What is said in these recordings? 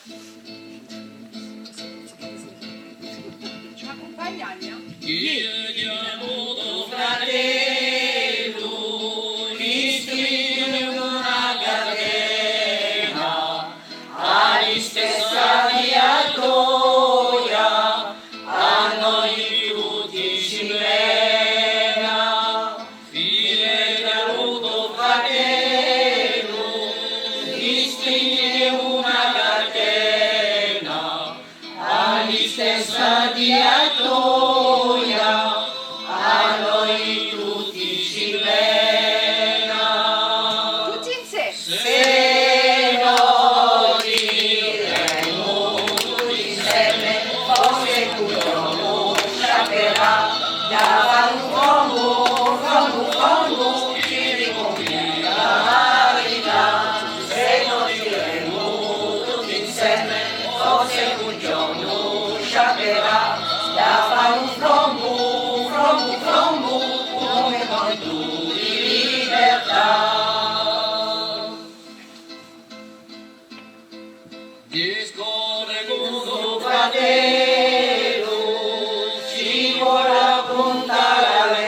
Tu m'accompagnes, Ania? Chiediamo fratello, mi stringe una catena, alla stessa viatoia, a noi tutti ci mena. Chiediamo fratello, mi stringe una catena, alla stessa viatoia, a noi tutti ci mena. Tutti insieme. Se lo diremo tutti insieme, forse qualcuno saprà, da un ci riconviene la verità. Se lo diremo tutti insieme, forse un giorno saprà, da fare un frombo, come quanto di libertà. Discorre con fratello, ci vuole raccontare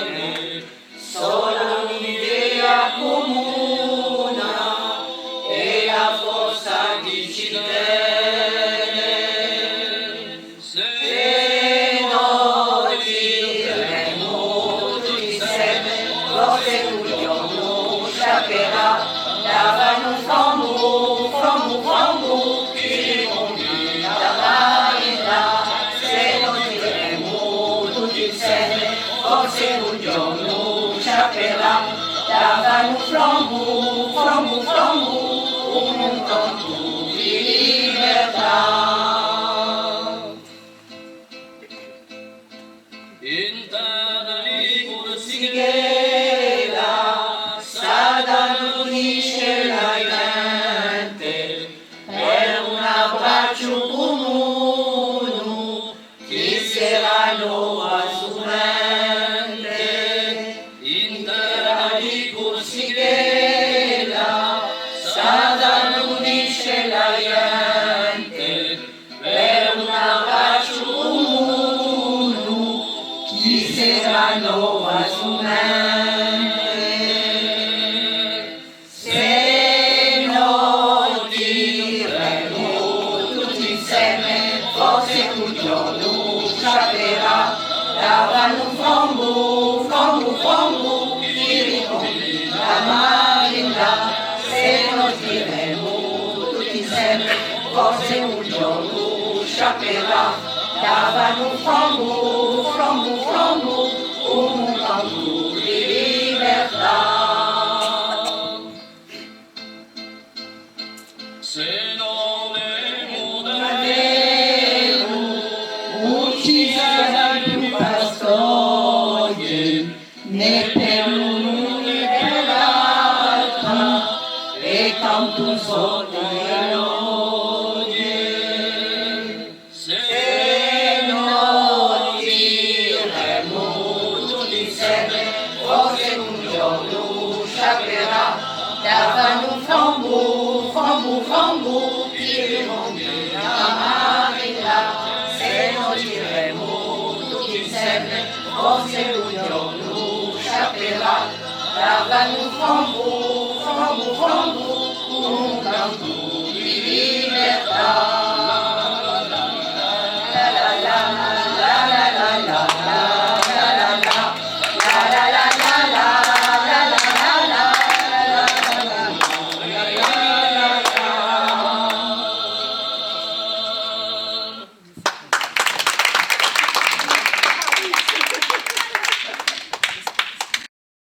bene, solo un'idea comune e la forza di ci tiene. Se noi diremo tutti insieme, forse un giorno saprà, davanti un frombo, ci riconviene la verità. Se noi diremo tutti insieme, forse un giorno saprà, davanti un frombo, un canto di libertà. In tale corsighera, Satana unisce la gente per un abbraccio comune che saranno assumente. In tale corsighera, Satana unisce la gente per un abbraccio comune che saranno assumente. Se noi diremo tutti insieme, forse un giorno saprà, davanti un frombo, ci riconviene la verità. Se noi diremo tutti insieme, forse un giorno saprà, davanti un frombo, un canto di libertà. Se non è non ci sarà più pastoie, né per l'uno né per l'altra, e canto sotto le logge. Se non diremo tutti insieme, forse un giorno saprà, davanti un frombo, ci riconviene la verità. Se non diremo tutti insieme, forse un giorno saprà, davanti un frombo, un canto